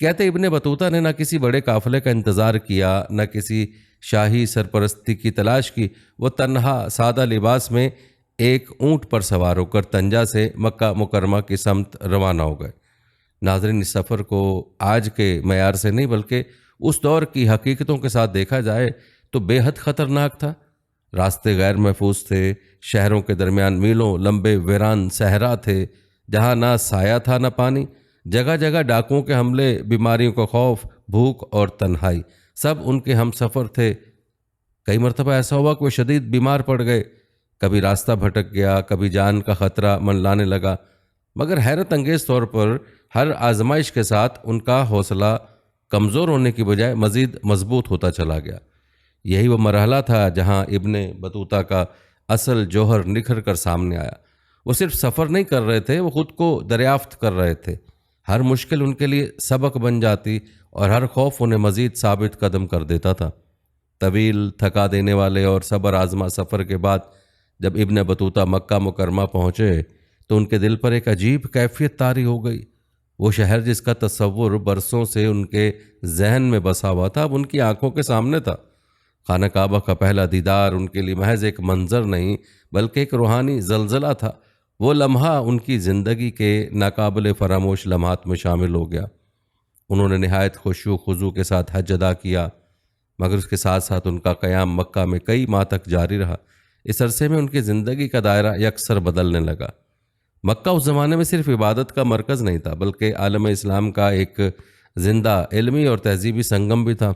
کہتے ابن بطوطہ نے نہ کسی بڑے قافلے کا انتظار کیا، نہ کسی شاہی سرپرستی کی تلاش کی۔ وہ تنہا سادہ لباس میں ایک اونٹ پر سوار ہو کر طنجہ سے مکہ مکرمہ کی سمت روانہ ہو گئے۔ ناظرین، اس سفر کو آج کے معیار سے نہیں بلکہ اس دور کی حقیقتوں کے ساتھ دیکھا جائے تو بے حد خطرناک تھا۔ راستے غیر محفوظ تھے، شہروں کے درمیان میلوں لمبے ویران صحرا تھے جہاں نہ سایہ تھا نہ پانی، جگہ جگہ ڈاکوؤں کے حملے، بیماریوں کا خوف، بھوک اور تنہائی سب ان کے ہم سفر تھے۔ کئی مرتبہ ایسا ہوا کہ وہ شدید بیمار پڑ گئے، کبھی راستہ بھٹک گیا، کبھی جان کا خطرہ منڈلانے لگا، مگر حیرت انگیز طور پر ہر آزمائش کے ساتھ ان کا حوصلہ کمزور ہونے کی بجائے مزید مضبوط ہوتا چلا گیا۔ یہی وہ مرحلہ تھا جہاں ابن بطوطہ کا اصل جوہر نکھر کر سامنے آیا۔ وہ صرف سفر نہیں کر رہے تھے، وہ خود کو دریافت کر رہے تھے۔ ہر مشکل ان کے لیے سبق بن جاتی اور ہر خوف انہیں مزید ثابت قدم کر دیتا تھا۔ طویل، تھکا دینے والے اور صبر آزما سفر کے بعد جب ابن بطوطہ مکہ مکرمہ پہنچے تو ان کے دل پر ایک عجیب کیفیت طاری ہو گئی۔ وہ شہر جس کا تصور برسوں سے ان کے ذہن میں بسا ہوا تھا اب ان کی آنکھوں کے سامنے تھا۔ خانہ کعبہ کا پہلا دیدار ان کے لیے محض ایک منظر نہیں بلکہ ایک روحانی زلزلہ تھا۔ وہ لمحہ ان کی زندگی کے ناقابل فراموش لمحات میں شامل ہو گیا۔ انہوں نے نہایت خشوع و خضوع کے ساتھ حج ادا کیا، مگر اس کے ساتھ ساتھ ان کا قیام مکہ میں کئی ماہ تک جاری رہا۔ اس عرصے میں ان کی زندگی کا دائرہ یکسر بدلنے لگا۔ مکہ اس زمانے میں صرف عبادت کا مرکز نہیں تھا بلکہ عالم اسلام کا ایک زندہ علمی اور تہذیبی سنگم بھی تھا۔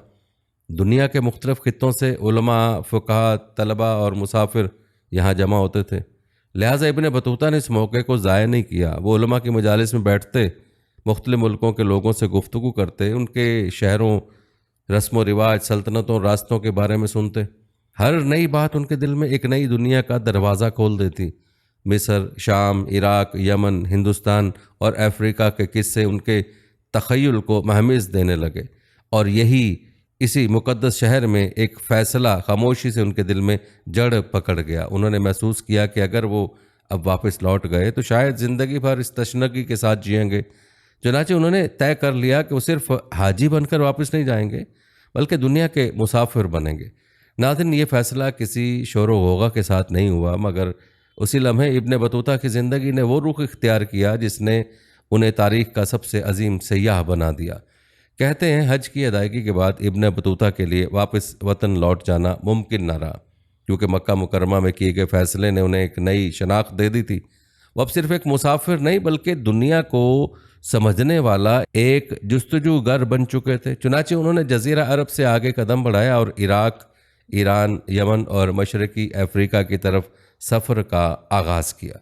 دنیا کے مختلف خطوں سے علماء، فقہاء، طلباء اور مسافر یہاں جمع ہوتے تھے۔ لہٰذا ابن بطوطہ نے اس موقع کو ضائع نہیں کیا۔ وہ علماء کی مجالس میں بیٹھتے، مختلف ملکوں کے لوگوں سے گفتگو کرتے، ان کے شہروں، رسم و رواج، سلطنتوں اور راستوں کے بارے میں سنتے۔ ہر نئی بات ان کے دل میں ایک نئی دنیا کا دروازہ کھول دیتی۔ مصر، شام، عراق، یمن، ہندوستان اور افریقہ کے قصے ان کے تخیل کو مہمیز دینے لگے، اور اسی مقدس شہر میں ایک فیصلہ خاموشی سے ان کے دل میں جڑ پکڑ گیا۔ انہوں نے محسوس کیا کہ اگر وہ اب واپس لوٹ گئے تو شاید زندگی بھر اس تشنگی کے ساتھ جئیں گے۔ چنانچہ انہوں نے طے کر لیا کہ وہ صرف حاجی بن کر واپس نہیں جائیں گے بلکہ دنیا کے مسافر بنیں گے۔ ناظرین، یہ فیصلہ کسی شور و غوغا کے ساتھ نہیں ہوا، مگر اسی لمحے ابن بطوطہ کی زندگی نے وہ رخ اختیار کیا جس نے انہیں تاریخ کا سب سے عظیم سیاح بنا دیا۔ کہتے ہیں حج کی ادائیگی کے بعد ابن بطوطہ کے لیے واپس وطن لوٹ جانا ممکن نہ رہا، کیونکہ مکہ مکرمہ میں کیے گئے فیصلے نے انہیں ایک نئی شناخت دے دی تھی۔ وہ اب صرف ایک مسافر نہیں بلکہ دنیا کو سمجھنے والا ایک جستجو گر بن چکے تھے۔ چنانچہ انہوں نے جزیرہ عرب سے آگے قدم بڑھایا اور عراق، ایران، یمن اور مشرقی افریقہ کی طرف سفر کا آغاز کیا۔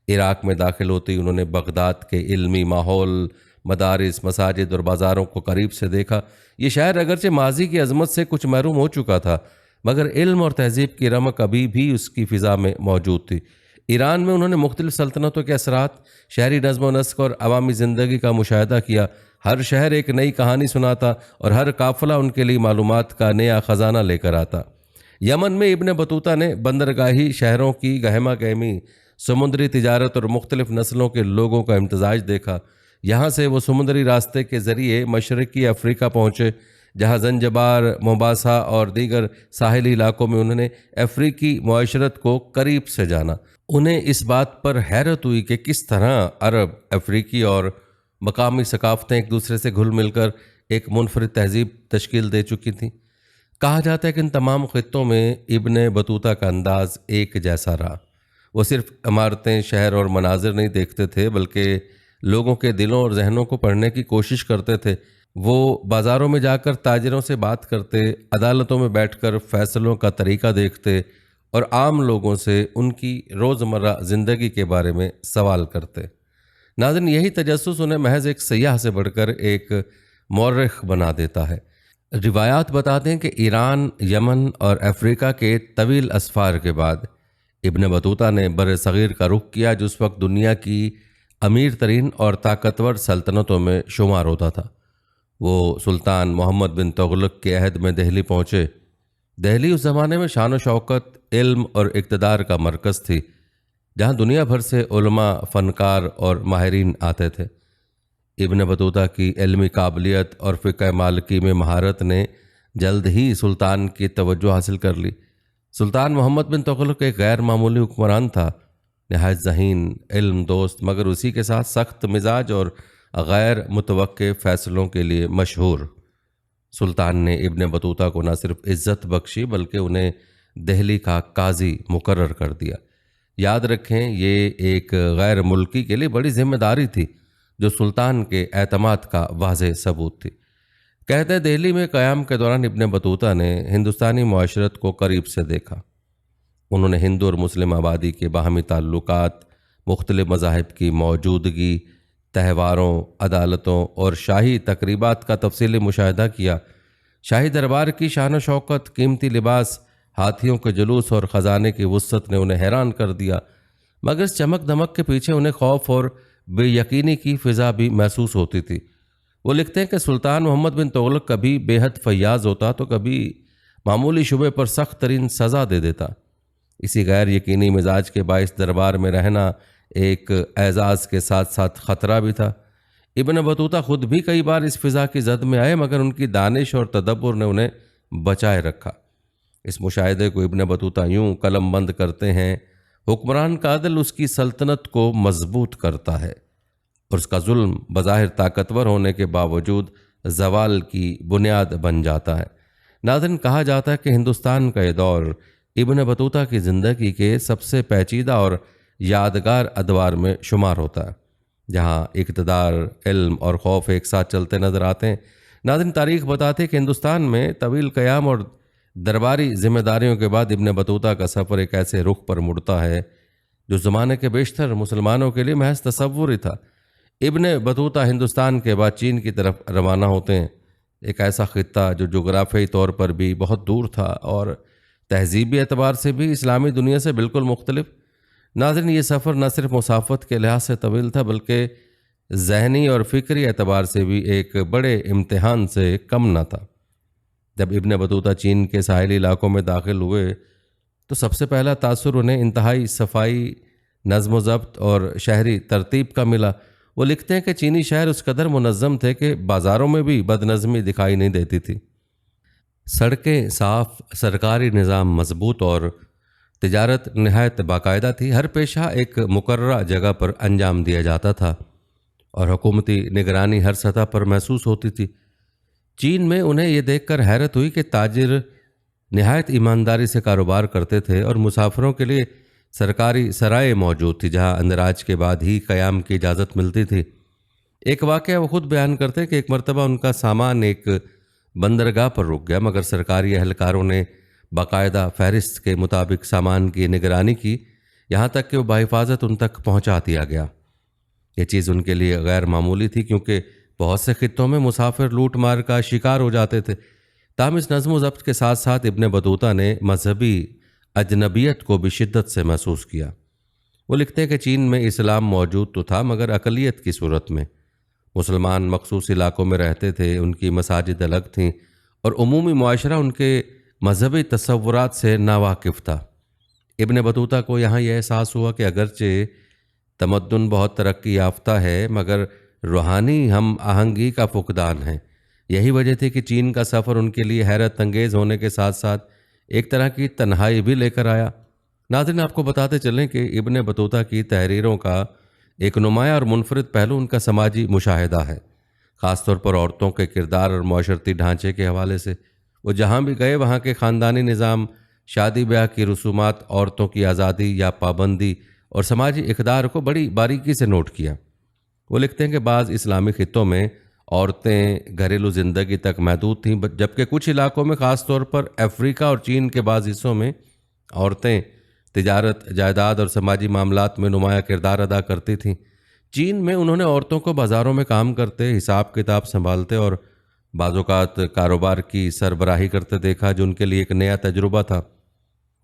عراق میں داخل ہوتے ہی انہوں نے بغداد کے علمی ماحول، مدارس، مساجد اور بازاروں کو قریب سے دیکھا۔ یہ شہر اگرچہ ماضی کی عظمت سے کچھ محروم ہو چکا تھا، مگر علم اور تہذیب کی رمق ابھی بھی اس کی فضا میں موجود تھی۔ ایران میں انہوں نے مختلف سلطنتوں کے اثرات، شہری نظم و نسق اور عوامی زندگی کا مشاہدہ کیا۔ ہر شہر ایک نئی کہانی سناتا اور ہر قافلہ ان کے لیے معلومات کا نیا خزانہ لے کر آتا۔ یمن میں ابن بطوطہ نے بندرگاہی شہروں کی گہما گہمی، سمندری تجارت اور مختلف نسلوں کے لوگوں کا امتزاج دیکھا۔ یہاں سے وہ سمندری راستے کے ذریعے مشرقی افریقہ پہنچے، جہاں زنجبار، مومباسا اور دیگر ساحلی علاقوں میں انہوں نے افریقی معاشرت کو قریب سے جانا۔ انہیں اس بات پر حیرت ہوئی کہ کس طرح عرب، افریقی اور مقامی ثقافتیں ایک دوسرے سے گھل مل کر ایک منفرد تہذیب تشکیل دے چکی تھیں۔ کہا جاتا ہے کہ ان تمام خطوں میں ابن بطوطہ کا انداز ایک جیسا رہا۔ وہ صرف عمارتیں، شہر اور مناظر نہیں دیکھتے تھے بلکہ لوگوں کے دلوں اور ذہنوں کو پڑھنے کی کوشش کرتے تھے۔ وہ بازاروں میں جا کر تاجروں سے بات کرتے، عدالتوں میں بیٹھ کر فیصلوں کا طریقہ دیکھتے اور عام لوگوں سے ان کی روزمرہ زندگی کے بارے میں سوال کرتے۔ ناظرین، یہی تجسس انہیں محض ایک سیاح سے بڑھ کر ایک مورخ بنا دیتا ہے۔ روایات بتاتے ہیں کہ ایران، یمن اور افریقہ کے طویل اسفار کے بعد ابن بطوطہ نے بر صغیر کا رخ کیا، جو اس وقت دنیا کی امیر ترین اور طاقتور سلطنتوں میں شمار ہوتا تھا۔ وہ سلطان محمد بن تغلق کے عہد میں دہلی پہنچے۔ دہلی اس زمانے میں شان و شوکت، علم اور اقتدار کا مرکز تھی، جہاں دنیا بھر سے علماء، فنکار اور ماہرین آتے تھے۔ ابن بطوطہ کی علمی قابلیت اور فقہ مالکی میں مہارت نے جلد ہی سلطان کی توجہ حاصل کر لی۔ سلطان محمد بن تغلق ایک غیر معمولی حکمران تھا، نہایت ذہین، علم دوست، مگر اسی کے ساتھ سخت مزاج اور غیر متوقع فیصلوں کے لیے مشہور۔ سلطان نے ابن بطوطہ کو نہ صرف عزت بخشی بلکہ انہیں دہلی کا قاضی مقرر کر دیا۔ یاد رکھیں، یہ ایک غیر ملکی کے لیے بڑی ذمہ داری تھی جو سلطان کے اعتماد کا واضح ثبوت تھی۔ کہتے ہیں دہلی میں قیام کے دوران ابن بطوطہ نے ہندوستانی معاشرت کو قریب سے دیکھا۔ انہوں نے ہندو اور مسلم آبادی کے باہمی تعلقات، مختلف مذاہب کی موجودگی، تہواروں، عدالتوں اور شاہی تقریبات کا تفصیلی مشاہدہ کیا۔ شاہی دربار کی شان و شوکت، قیمتی لباس، ہاتھیوں کے جلوس اور خزانے کی وسعت نے انہیں حیران کر دیا، مگر اس چمک دمک کے پیچھے انہیں خوف اور بے یقینی کی فضا بھی محسوس ہوتی تھی۔ وہ لکھتے ہیں کہ سلطان محمد بن تغلق کبھی بے حد فیاض ہوتا تو کبھی معمولی شبے پر سخت ترین سزا دے دیتا۔ اسی غیر یقینی مزاج کے باعث دربار میں رہنا ایک اعزاز کے ساتھ ساتھ خطرہ بھی تھا۔ ابن بطوطہ خود بھی کئی بار اس فضا کی زد میں آئے، مگر ان کی دانش اور تدبر نے انہیں بچائے رکھا۔ اس مشاہدے کو ابن بطوطہ یوں قلم بند کرتے ہیں: حکمران کا عدل اس کی سلطنت کو مضبوط کرتا ہے اور اس کا ظلم بظاہر طاقتور ہونے کے باوجود زوال کی بنیاد بن جاتا ہے۔ ناظرین، کہا جاتا ہے کہ ہندوستان کا یہ دور ابن بطوطہ کی زندگی کے سب سے پیچیدہ اور یادگار ادوار میں شمار ہوتا ہے، جہاں اقتدار، علم اور خوف ایک ساتھ چلتے نظر آتے ہیں۔ ناظرین، تاریخ بتاتے ہیں کہ ہندوستان میں طویل قیام اور درباری ذمہ داریوں کے بعد ابن بطوطہ کا سفر ایک ایسے رخ پر مڑتا ہے جو زمانے کے بیشتر مسلمانوں کے لیے محض تصور ہی تھا۔ ابن بطوطہ ہندوستان کے بعد چین کی طرف روانہ ہوتے ہیں، ایک ایسا خطہ جو جغرافیائی طور پر بھی بہت دور تھا اور تہذیبی اعتبار سے بھی اسلامی دنیا سے بالکل مختلف۔ ناظرین، یہ سفر نہ صرف مسافت کے لحاظ سے طویل تھا بلکہ ذہنی اور فکری اعتبار سے بھی ایک بڑے امتحان سے کم نہ تھا۔ جب ابن بطوطہ چین کے ساحلی علاقوں میں داخل ہوئے تو سب سے پہلا تاثر انہیں انتہائی صفائی، نظم و ضبط اور شہری ترتیب کا ملا۔ وہ لکھتے ہیں کہ چینی شہر اس قدر منظم تھے کہ بازاروں میں بھی بد نظمی دکھائی نہیں دیتی تھی۔ سڑکیں صاف، سرکاری نظام مضبوط اور تجارت نہایت باقاعدہ تھی۔ ہر پیشہ ایک مقررہ جگہ پر انجام دیا جاتا تھا اور حکومتی نگرانی ہر سطح پر محسوس ہوتی تھی۔ چین میں انہیں یہ دیکھ کر حیرت ہوئی کہ تاجر نہایت ایمانداری سے کاروبار کرتے تھے اور مسافروں کے لیے سرکاری سرائے موجود تھی جہاں اندراج کے بعد ہی قیام کی اجازت ملتی تھی۔ ایک واقعہ وہ خود بیان کرتے کہ ایک مرتبہ ان کا سامان ایک بندرگاہ پر رک گیا، مگر سرکاری اہلکاروں نے باقاعدہ فہرست کے مطابق سامان کی نگرانی کی، یہاں تک کہ وہ بحفاظت ان تک پہنچا دیا گیا۔ یہ چیز ان کے لیے غیر معمولی تھی کیونکہ بہت سے خطوں میں مسافر لوٹ مار کا شکار ہو جاتے تھے۔ تاہم اس نظم و ضبط کے ساتھ ساتھ ابن بطوطہ نے مذہبی اجنبیت کو بھی شدت سے محسوس کیا۔ وہ لکھتے ہیں کہ چین میں اسلام موجود تو تھا مگر اقلیت کی صورت میں۔ مسلمان مخصوص علاقوں میں رہتے تھے، ان کی مساجد الگ تھیں اور عمومی معاشرہ ان کے مذہبی تصورات سے ناواقف تھا۔ ابن بطوطہ کو یہاں یہ احساس ہوا کہ اگرچہ تمدن بہت ترقی یافتہ ہے مگر روحانی ہم آہنگی کا فقدان ہے۔ یہی وجہ تھی کہ چین کا سفر ان کے لیے حیرت انگیز ہونے کے ساتھ ساتھ ایک طرح کی تنہائی بھی لے کر آیا۔ ناظرین، آپ کو بتاتے چلیں کہ ابن بطوطہ کی تحریروں کا ایک نمایاں اور منفرد پہلو ان کا سماجی مشاہدہ ہے، خاص طور پر عورتوں کے کردار اور معاشرتی ڈھانچے کے حوالے سے۔ وہ جہاں بھی گئے وہاں کے خاندانی نظام، شادی بیاہ کی رسومات، عورتوں کی آزادی یا پابندی اور سماجی اقدار کو بڑی باریکی سے نوٹ کیا۔ وہ لکھتے ہیں کہ بعض اسلامی خطوں میں عورتیں گھریلو زندگی تک محدود تھیں، جبکہ کچھ علاقوں میں خاص طور پر افریقہ اور چین کے بعض حصوں میں عورتیں تجارت، جائیداد اور سماجی معاملات میں نمایاں کردار ادا کرتی تھیں۔ چین میں انہوں نے عورتوں کو بازاروں میں کام کرتے، حساب کتاب سنبھالتے اور بعض اوقات کاروبار کی سربراہی کرتے دیکھا، جو ان کے لیے ایک نیا تجربہ تھا۔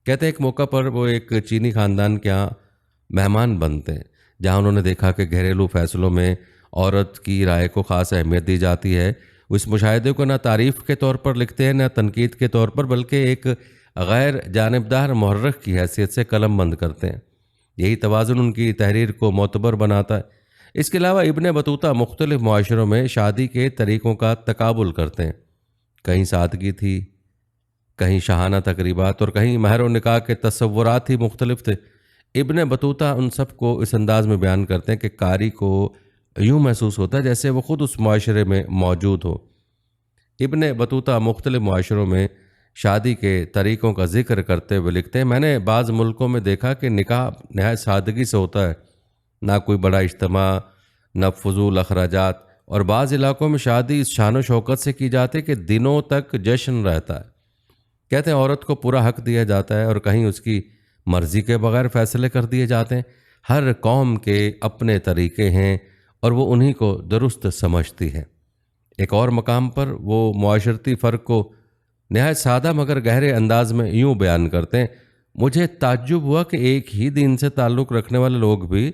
کہتے ہیں ایک موقع پر وہ ایک چینی خاندان کے یہاں مہمان بنتے ہیں جہاں انہوں نے دیکھا کہ گھریلو فیصلوں میں عورت کی رائے کو خاص اہمیت دی جاتی ہے۔ وہ اس مشاہدے کو نہ تعریف کے طور پر لکھتے ہیں نہ تنقید کے طور پر، بلکہ ایک غیر جانبدار محرک کی حیثیت سے قلم بند کرتے ہیں۔ یہی توازن ان کی تحریر کو معتبر بناتا ہے۔ اس کے علاوہ ابن بطوطہ مختلف معاشروں میں شادی کے طریقوں کا تقابل کرتے ہیں۔ کہیں سادگی تھی، کہیں شاہانہ تقریبات، اور کہیں مہر و نکاح کے تصورات ہی مختلف تھے۔ ابن بطوطہ ان سب کو اس انداز میں بیان کرتے ہیں کہ قاری کو یوں محسوس ہوتا ہے جیسے وہ خود اس معاشرے میں موجود ہو۔ ابن بطوطہ مختلف معاشروں میں شادی کے طریقوں کا ذکر کرتے ہوئے لکھتے ہیں، میں نے بعض ملکوں میں دیکھا کہ نکاح نہایت سادگی سے ہوتا ہے، نہ کوئی بڑا اجتماع، نہ فضول اخراجات، اور بعض علاقوں میں شادی اس شان و شوکت سے کی جاتی ہے کہ دنوں تک جشن رہتا ہے۔ کہتے ہیں عورت کو پورا حق دیا جاتا ہے اور کہیں اس کی مرضی کے بغیر فیصلے کر دیے جاتے ہیں۔ ہر قوم کے اپنے طریقے ہیں اور وہ انہی کو درست سمجھتی ہے۔ ایک اور مقام پر وہ معاشرتی فرق کو نہایت سادہ مگر گہرے انداز میں یوں بیان کرتے ہیں، مجھے تعجب ہوا کہ ایک ہی دین سے تعلق رکھنے والے لوگ بھی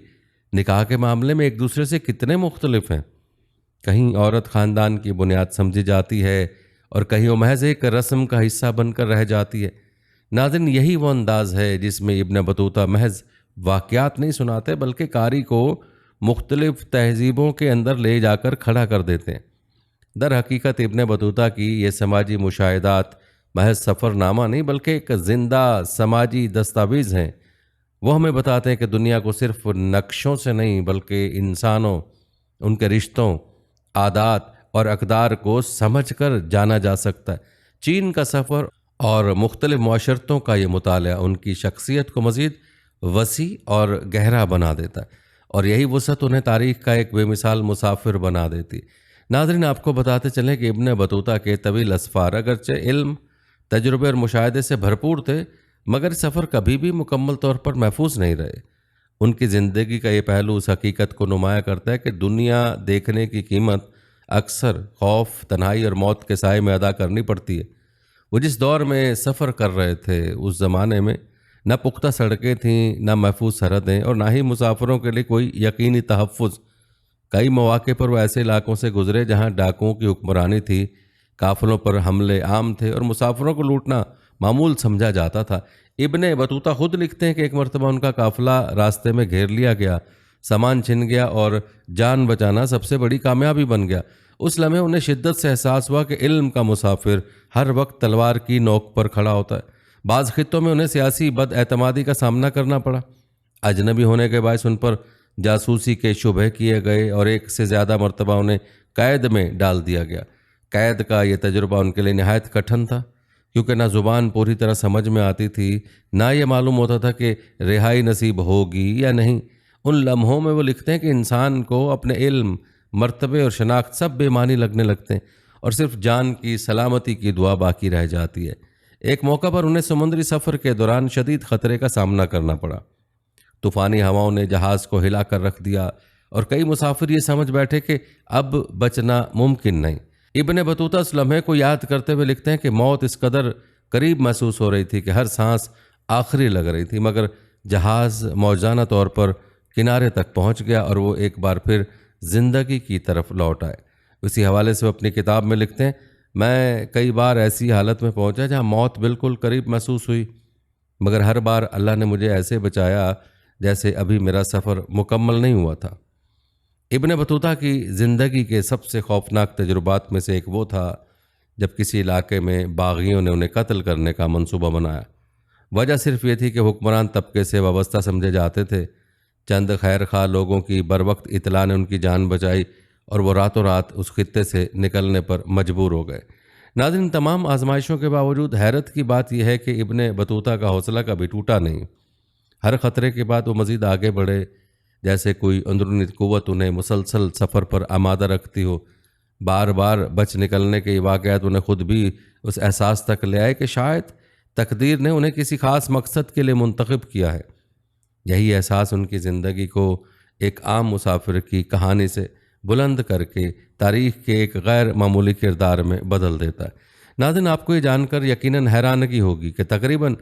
نکاح کے معاملے میں ایک دوسرے سے کتنے مختلف ہیں۔ کہیں عورت خاندان کی بنیاد سمجھی جاتی ہے اور کہیں وہ محض ایک رسم کا حصہ بن کر رہ جاتی ہے۔ ناظرین، یہی وہ انداز ہے جس میں ابن بطوطہ محض واقعات نہیں سناتے بلکہ قاری کو مختلف تہذیبوں کے اندر لے جا کر کھڑا کر دیتے ہیں۔ در حقیقت ابن بطوطہ کی یہ سماجی مشاہدات محض سفر نامہ نہیں بلکہ ایک زندہ سماجی دستاویز ہیں۔ وہ ہمیں بتاتے ہیں کہ دنیا کو صرف نقشوں سے نہیں بلکہ انسانوں، ان کے رشتوں، عادات اور اقدار کو سمجھ کر جانا جا سکتا ہے۔ چین کا سفر اور مختلف معاشرتوں کا یہ مطالعہ ان کی شخصیت کو مزید وسیع اور گہرا بنا دیتا ہے، اور یہی وسعت انہیں تاریخ کا ایک بے مثال مسافر بنا دیتی۔ ناظرین، آپ کو بتاتے چلیں کہ ابن بطوطہ کے طویل اسفار اگرچہ علم، تجربے اور مشاہدے سے بھرپور تھے مگر سفر کبھی بھی مکمل طور پر محفوظ نہیں رہے۔ ان کی زندگی کا یہ پہلو اس حقیقت کو نمایاں کرتا ہے کہ دنیا دیکھنے کی قیمت اکثر خوف، تنہائی اور موت کے سائے میں ادا کرنی پڑتی ہے۔ وہ جس دور میں سفر کر رہے تھے اس زمانے میں نہ پختہ سڑکیں تھیں، نہ محفوظ سرحدیں، اور نہ ہی مسافروں کے لیے کوئی یقینی تحفظ۔ کئی مواقع پر وہ ایسے علاقوں سے گزرے جہاں ڈاکوؤں کی حکمرانی تھی، قافلوں پر حملے عام تھے اور مسافروں کو لوٹنا معمول سمجھا جاتا تھا۔ ابن بطوطہ خود لکھتے ہیں کہ ایک مرتبہ ان کا قافلہ راستے میں گھیر لیا گیا، سامان چھن گیا اور جان بچانا سب سے بڑی کامیابی بن گیا۔ اس لمحے انہیں شدت سے احساس ہوا کہ علم کا مسافر ہر وقت تلوار کی نوک پر کھڑا ہوتا ہے۔ بعض خطوں میں انہیں سیاسی بد اعتمادی کا سامنا کرنا پڑا، اجنبی ہونے کے باعث ان پر جاسوسی کے شبہے کیے گئے اور ایک سے زیادہ مرتبہ انہیں قید میں ڈال دیا گیا۔ قید کا یہ تجربہ ان کے لیے نہایت کٹھن تھا، کیونکہ نہ زبان پوری طرح سمجھ میں آتی تھی، نہ یہ معلوم ہوتا تھا کہ رہائی نصیب ہوگی یا نہیں۔ ان لمحوں میں وہ لکھتے ہیں کہ انسان کو اپنے علم، مرتبے اور شناخت سب بے معنی لگنے لگتے ہیں اور صرف جان کی سلامتی کی دعا باقی رہ جاتی ہے۔ ایک موقع پر انہیں سمندری سفر کے دوران شدید خطرے کا سامنا کرنا پڑا۔ طوفانی ہواؤں نے جہاز کو ہلا کر رکھ دیا اور کئی مسافر یہ سمجھ بیٹھے کہ اب بچنا ممکن نہیں۔ ابن بطوطہ اس لمحے کو یاد کرتے ہوئے لکھتے ہیں کہ موت اس قدر قریب محسوس ہو رہی تھی کہ ہر سانس آخری لگ رہی تھی، مگر جہاز موجزانہ طور پر کنارے تک پہنچ گیا اور وہ ایک بار پھر زندگی کی طرف لوٹ آئے۔ اسی حوالے سے وہ اپنی کتاب میں لکھتے ہیں، میں کئی بار ایسی حالت میں پہنچا جہاں موت بالکل قریب محسوس ہوئی، مگر ہر بار اللہ نے مجھے ایسے بچایا جیسے ابھی میرا سفر مکمل نہیں ہوا تھا۔ ابن بطوطہ کی زندگی کے سب سے خوفناک تجربات میں سے ایک وہ تھا جب کسی علاقے میں باغیوں نے انہیں قتل کرنے کا منصوبہ بنایا۔ وجہ صرف یہ تھی کہ حکمران طبقے سے وابستہ سمجھے جاتے تھے۔ چند خیر خواہ لوگوں کی بروقت اطلاع نے ان کی جان بچائی اور وہ راتوں رات اس خطے سے نکلنے پر مجبور ہو گئے۔ ناظرین، تمام آزمائشوں کے باوجود حیرت کی بات یہ ہے کہ ابن بطوطہ کا حوصلہ کبھی ٹوٹا نہیں۔ ہر خطرے کے بعد وہ مزید آگے بڑھے، جیسے کوئی اندرونی قوت انہیں مسلسل سفر پر آمادہ رکھتی ہو۔ بار بار بچ نکلنے کے واقعات انہیں خود بھی اس احساس تک لے آئے کہ شاید تقدیر نے انہیں کسی خاص مقصد کے لیے منتخب کیا ہے۔ یہی احساس ان کی زندگی کو ایک عام مسافر کی کہانی سے بلند کر کے تاریخ کے ایک غیر معمولی کردار میں بدل دیتا ہے۔ ناظرین، آپ کو یہ جان کر یقیناً حیرانگی ہوگی کہ تقریباً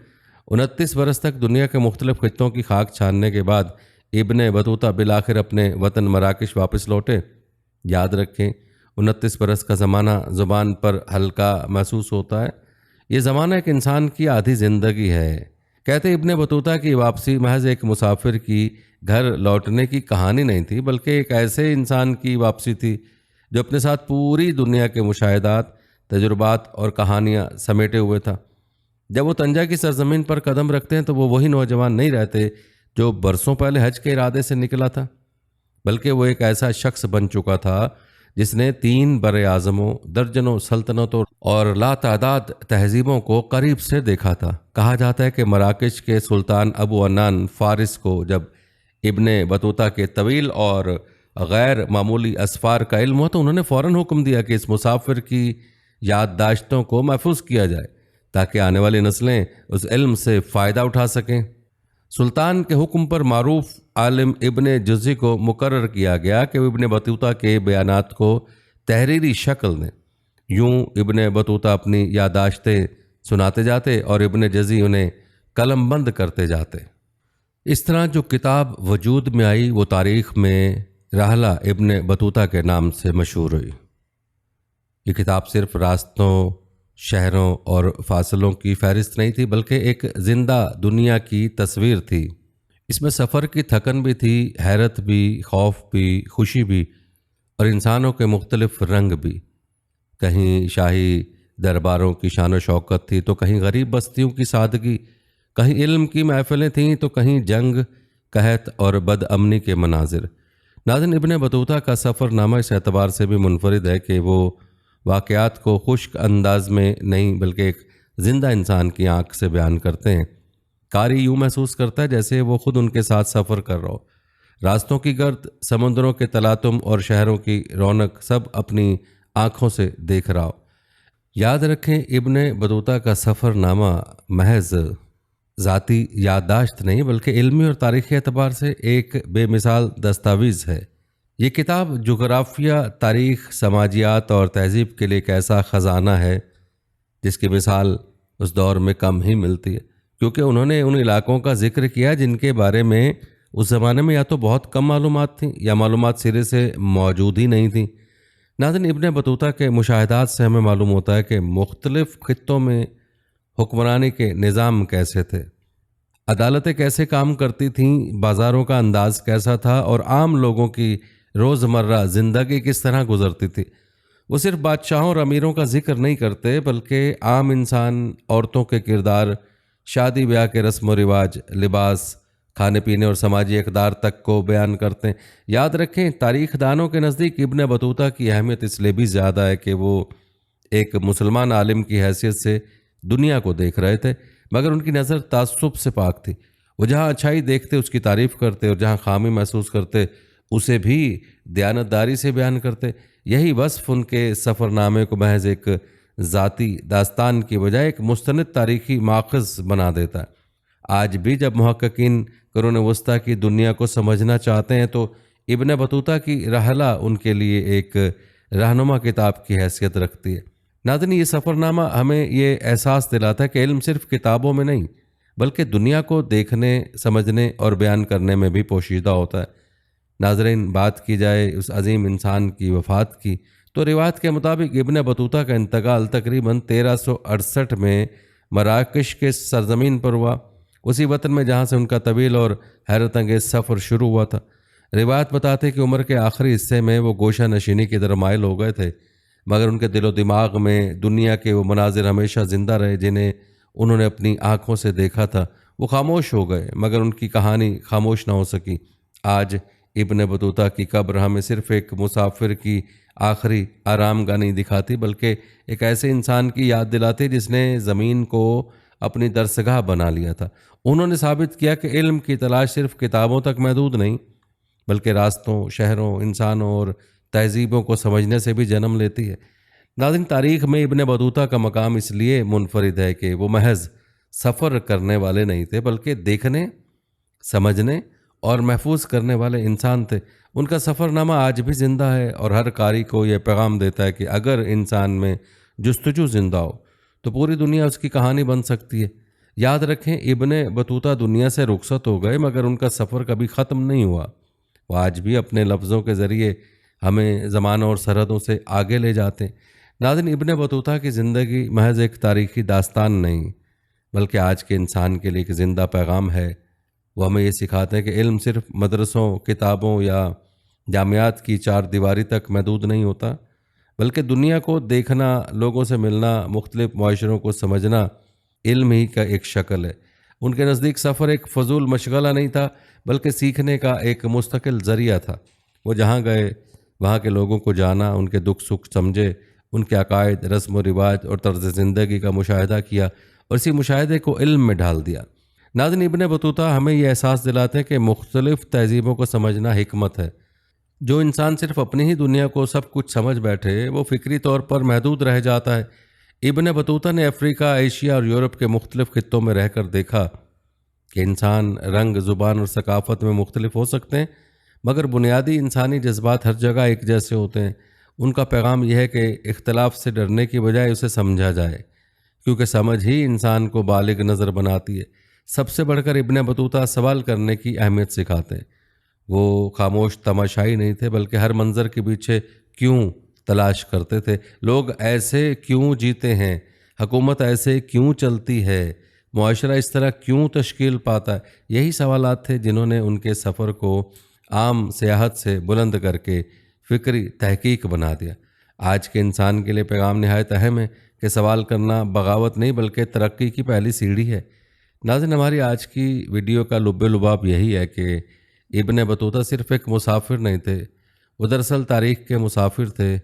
29 برس تک دنیا کے مختلف خطوں کی خاک چھاننے کے بعد ابن بطوطہ بالآخر اپنے وطن مراکش واپس لوٹے۔ یاد رکھیں، 29 برس کا زمانہ زبان پر ہلکا محسوس ہوتا ہے۔ یہ زمانہ ایک انسان کی آدھی زندگی ہے۔ کہتے ابن بطوطہ کی واپسی محض ایک مسافر کی گھر لوٹنے کی کہانی نہیں تھی، بلکہ ایک ایسے انسان کی واپسی تھی جو اپنے ساتھ پوری دنیا کے مشاہدات، تجربات اور کہانیاں سمیٹے ہوئے تھا۔ جب وہ طنجہ کی سرزمین پر قدم رکھتے ہیں تو وہ وہی نوجوان نہیں رہتے جو برسوں پہلے حج کے ارادے سے نکلا تھا، بلکہ وہ ایک ایسا شخص بن چکا تھا جس نے 3 بر اعظموں، درجنوں سلطنتوں اور لاتعداد تہذیبوں کو قریب سے دیکھا تھا۔ کہا جاتا ہے کہ مراکش کے سلطان ابو عنان فارس کو جب ابن بطوطہ کے طویل اور غیر معمولی اسفار کا علم ہوا تو انہوں نے فوراً حکم دیا کہ اس مسافر کی یادداشتوں کو محفوظ کیا جائے تاکہ آنے والی نسلیں اس علم سے فائدہ اٹھا سکیں۔ سلطان کے حکم پر معروف عالم ابن جزی کو مقرر کیا گیا کہ وہ ابن بطوطہ کے بیانات کو تحریری شکل دیں۔ یوں ابن بطوطہ اپنی یادداشتیں سناتے جاتے اور ابن جزی انہیں قلم بند کرتے جاتے۔ اس طرح جو کتاب وجود میں آئی وہ تاریخ میں رحلہ ابن بطوطہ کے نام سے مشہور ہوئی۔ یہ کتاب صرف راستوں، شہروں اور فاصلوں کی فہرست نہیں تھی، بلکہ ایک زندہ دنیا کی تصویر تھی۔ اس میں سفر کی تھکن بھی تھی، حیرت بھی، خوف بھی، خوشی بھی، اور انسانوں کے مختلف رنگ بھی۔ کہیں شاہی درباروں کی شان و شوکت تھی تو کہیں غریب بستیوں کی سادگی، کہیں علم کی محفلیں تھیں تو کہیں جنگ، قحط اور بد امنی کے مناظر۔ ناظرین، ابن بطوطہ کا سفر نامہ اس اعتبار سے بھی منفرد ہے کہ وہ واقعات کو خشک انداز میں نہیں بلکہ ایک زندہ انسان کی آنکھ سے بیان کرتے ہیں۔ قاری یوں محسوس کرتا ہے جیسے وہ خود ان کے ساتھ سفر کر رہا ہو۔ راستوں کی گرد، سمندروں کے تلاطم اور شہروں کی رونق سب اپنی آنکھوں سے دیکھ رہا ہو۔ یاد رکھیں، ابن بطوطہ کا سفر نامہ محض ذاتی یادداشت نہیں بلکہ علمی اور تاریخی اعتبار سے ایک بے مثال دستاویز ہے۔ یہ کتاب جغرافیہ، تاریخ، سماجیات اور تہذیب کے لیے ایک ایسا خزانہ ہے جس کی مثال اس دور میں کم ہی ملتی ہے، کیونکہ انہوں نے ان علاقوں کا ذکر کیا جن کے بارے میں اس زمانے میں یا تو بہت کم معلومات تھیں یا معلومات سرے سے موجود ہی نہیں تھیں۔ ناظرین، ابن بطوطہ کے مشاہدات سے ہمیں معلوم ہوتا ہے کہ مختلف خطوں میں حکمرانی کے نظام کیسے تھے، عدالتیں کیسے کام کرتی تھیں، بازاروں کا انداز کیسا تھا اور عام لوگوں کی روزمرہ زندگی کس طرح گزرتی تھی۔ وہ صرف بادشاہوں اور امیروں کا ذکر نہیں کرتے بلکہ عام انسان، عورتوں کے کردار، شادی بیاہ کے رسم و رواج، لباس، کھانے پینے اور سماجی اقدار تک کو بیان کرتے ہیں۔ یاد رکھیں، تاریخ دانوں کے نزدیک ابن بطوطہ کی اہمیت اس لیے بھی زیادہ ہے کہ وہ ایک مسلمان عالم کی حیثیت سے دنیا کو دیکھ رہے تھے، مگر ان کی نظر تعصب سے پاک تھی۔ وہ جہاں اچھائی دیکھتے اس کی تعریف کرتے اور جہاں خامی محسوس کرتے اسے بھی دیانتداری سے بیان کرتے۔ یہی وصف ان کے سفر نامے کو محض ایک ذاتی داستان کی بجائے ایک مستند تاریخی ماخذ بنا دیتا ہے۔ آج بھی جب محققین قرون وسطیٰ کی دنیا کو سمجھنا چاہتے ہیں تو ابن بطوطہ کی رحلہ ان کے لیے ایک رہنما کتاب کی حیثیت رکھتی ہے۔ ناظرین، یہ سفر نامہ ہمیں یہ احساس دلاتا ہے کہ علم صرف کتابوں میں نہیں بلکہ دنیا کو دیکھنے، سمجھنے اور بیان کرنے میں بھی پوشیدہ ہوتا ہے۔ ناظرین، بات کی جائے اس عظیم انسان کی وفات کی تو روایت کے مطابق ابن بطوطہ کا انتقال تقریباً 1368 میں مراکش کے سرزمین پر ہوا، اسی وطن میں جہاں سے ان کا طویل اور حیرت انگیز سفر شروع ہوا تھا۔ روایت بتاتے کہ عمر کے آخری حصے میں وہ گوشہ نشینی کی طرف مائل ہو گئے تھے، مگر ان کے دل و دماغ میں دنیا کے وہ مناظر ہمیشہ زندہ رہے جنہیں انہوں نے اپنی آنکھوں سے دیکھا تھا۔ وہ خاموش ہو گئے مگر ان کی کہانی خاموش نہ ہو سکی۔ آج ابن بطوطہ کی قبر ہمیں صرف ایک مسافر کی آخری آرام گاہ نہیں دکھاتی بلکہ ایک ایسے انسان کی یاد دلاتی جس نے زمین کو اپنی درسگاہ بنا لیا تھا۔ انہوں نے ثابت کیا کہ علم کی تلاش صرف کتابوں تک محدود نہیں بلکہ راستوں، شہروں، انسانوں اور تہذیبوں کو سمجھنے سے بھی جنم لیتی ہے۔ ناظرین، تاریخ میں ابن بطوطہ کا مقام اس لیے منفرد ہے کہ وہ محض سفر کرنے والے نہیں تھے بلکہ دیکھنے، سمجھنے اور محفوظ کرنے والے انسان تھے۔ ان کا سفر نامہ آج بھی زندہ ہے اور ہر قاری کو یہ پیغام دیتا ہے کہ اگر انسان میں جستجو زندہ ہو تو پوری دنیا اس کی کہانی بن سکتی ہے۔ یاد رکھیں، ابن بطوطہ دنیا سے رخصت ہو گئے مگر ان کا سفر کبھی ختم نہیں ہوا۔ وہ آج بھی اپنے لفظوں کے ذریعے ہمیں زمانوں اور سرحدوں سے آگے لے جاتے ہیں۔ ناظرین، ابن بطوطہ کی زندگی محض ایک تاریخی داستان نہیں بلکہ آج کے انسان کے لیے ایک زندہ پیغام ہے۔ وہ ہمیں یہ سکھاتے ہیں کہ علم صرف مدرسوں، کتابوں یا جامعات کی چار دیواری تک محدود نہیں ہوتا، بلکہ دنیا کو دیکھنا، لوگوں سے ملنا، مختلف معاشروں کو سمجھنا علم ہی کا ایک شکل ہے۔ ان کے نزدیک سفر ایک فضول مشغلہ نہیں تھا، بلکہ سیکھنے کا ایک مستقل ذریعہ تھا۔ وہ جہاں گئے وہاں کے لوگوں کو جانا، ان کے دکھ سکھ سمجھے، ان کے عقائد، رسم و رواج اور طرز زندگی کا مشاہدہ کیا اور اسی مشاہدے کو علم میں ڈال دیا۔ ناظرین، ابن بطوطہ ہمیں یہ احساس دلاتے ہیں کہ مختلف تہذیبوں کو سمجھنا حکمت ہے۔ جو انسان صرف اپنی ہی دنیا کو سب کچھ سمجھ بیٹھے، وہ فکری طور پر محدود رہ جاتا ہے۔ ابن بطوطہ نے افریقہ، ایشیا اور یورپ کے مختلف خطوں میں رہ کر دیکھا کہ انسان رنگ، زبان اور ثقافت میں مختلف ہو سکتے ہیں، مگر بنیادی انسانی جذبات ہر جگہ ایک جیسے ہوتے ہیں۔ ان کا پیغام یہ ہے کہ اختلاف سے ڈرنے کی بجائے اسے سمجھا جائے، کیونکہ سمجھ ہی انسان کو بالغ نظر بناتی ہے۔ سب سے بڑھ کر ابن بطوطہ سوال کرنے کی اہمیت سکھاتے ہیں۔ وہ خاموش تماشائی نہیں تھے، بلکہ ہر منظر کے پیچھے کیوں تلاش کرتے تھے۔ لوگ ایسے کیوں جیتے ہیں؟ حکومت ایسے کیوں چلتی ہے؟ معاشرہ اس طرح کیوں تشکیل پاتا ہے؟ یہی سوالات تھے جنہوں نے ان کے سفر کو عام سیاحت سے بلند کر کے فکری تحقیق بنا دیا۔ آج کے انسان کے لیے پیغام نہایت اہم ہے کہ سوال کرنا بغاوت نہیں بلکہ ترقی کی پہلی سیڑھی ہے۔ ناظرین، ہماری آج کی ویڈیو کا لب لباب یہی ہے کہ ابن بطوطہ صرف ایک مسافر نہیں تھے، وہ دراصل تاریخ کے مسافر تھے۔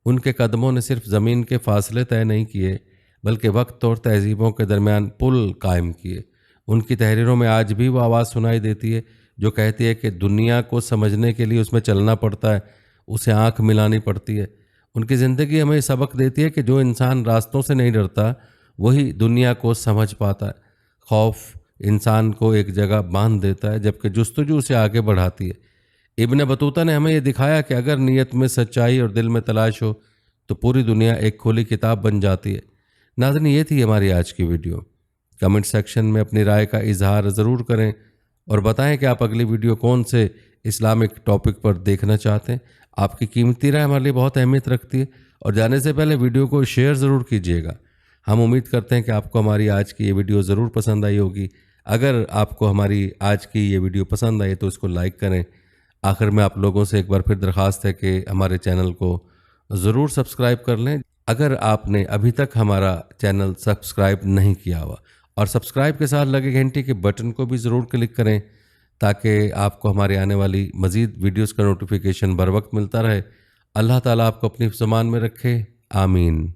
ان کے قدموں نے صرف زمین کے فاصلے طے نہیں کیے، بلکہ وقت اور تہذیبوں کے درمیان پل قائم کیے۔ ان کی تحریروں میں آج بھی وہ آواز سنائی دیتی ہے جو کہتی ہے کہ دنیا کو سمجھنے کے لیے اس میں چلنا پڑتا ہے، اسے آنکھ ملانی پڑتی ہے۔ ان کی زندگی ہمیں سبق دیتی ہے کہ جو انسان راستوں سے نہیں ڈرتا وہی دنیا کو سمجھ پاتا ہے۔ خوف انسان کو ایک جگہ باندھ دیتا ہے، جبکہ جستجو اسے آگے بڑھاتی ہے۔ ابن بطوطہ نے ہمیں یہ دکھایا کہ اگر نیت میں سچائی اور دل میں تلاش ہو تو پوری دنیا ایک کھلی کتاب بن جاتی ہے۔ ناظرین، یہ تھی ہماری آج کی ویڈیو۔ کمنٹ سیکشن میں اپنی رائے کا اظہار ضرور کریں اور بتائیں کہ آپ اگلی ویڈیو کون سے اسلامک ٹاپک پر دیکھنا چاہتے ہیں۔ آپ کی قیمتی رائے ہمارے لیے بہت اہمیت رکھتی ہے، اور جانے سے پہلے ویڈیو کو شیئر ضرور کیجیے گا۔ ہم امید کرتے ہیں کہ آپ کو ہماری آج کی یہ ویڈیو ضرور پسند آئی ہوگی۔ اگر آپ کو ہماری آج کی یہ ویڈیو پسند آئی تو اس کو لائک کریں۔ آخر میں آپ لوگوں سے ایک بار پھر درخواست ہے کہ ہمارے چینل کو ضرور سبسکرائب کر لیں اگر آپ نے ابھی تک ہمارا چینل سبسکرائب نہیں کیا ہوا، اور سبسکرائب کے ساتھ لگے گھنٹی کے بٹن کو بھی ضرور کلک کریں تاکہ آپ کو ہمارے آنے والی مزید ویڈیوز کا نوٹیفیکیشن بر وقت ملتا رہے۔ اللہ تعالیٰ آپ کو اپنی زمان میں رکھے، آمین۔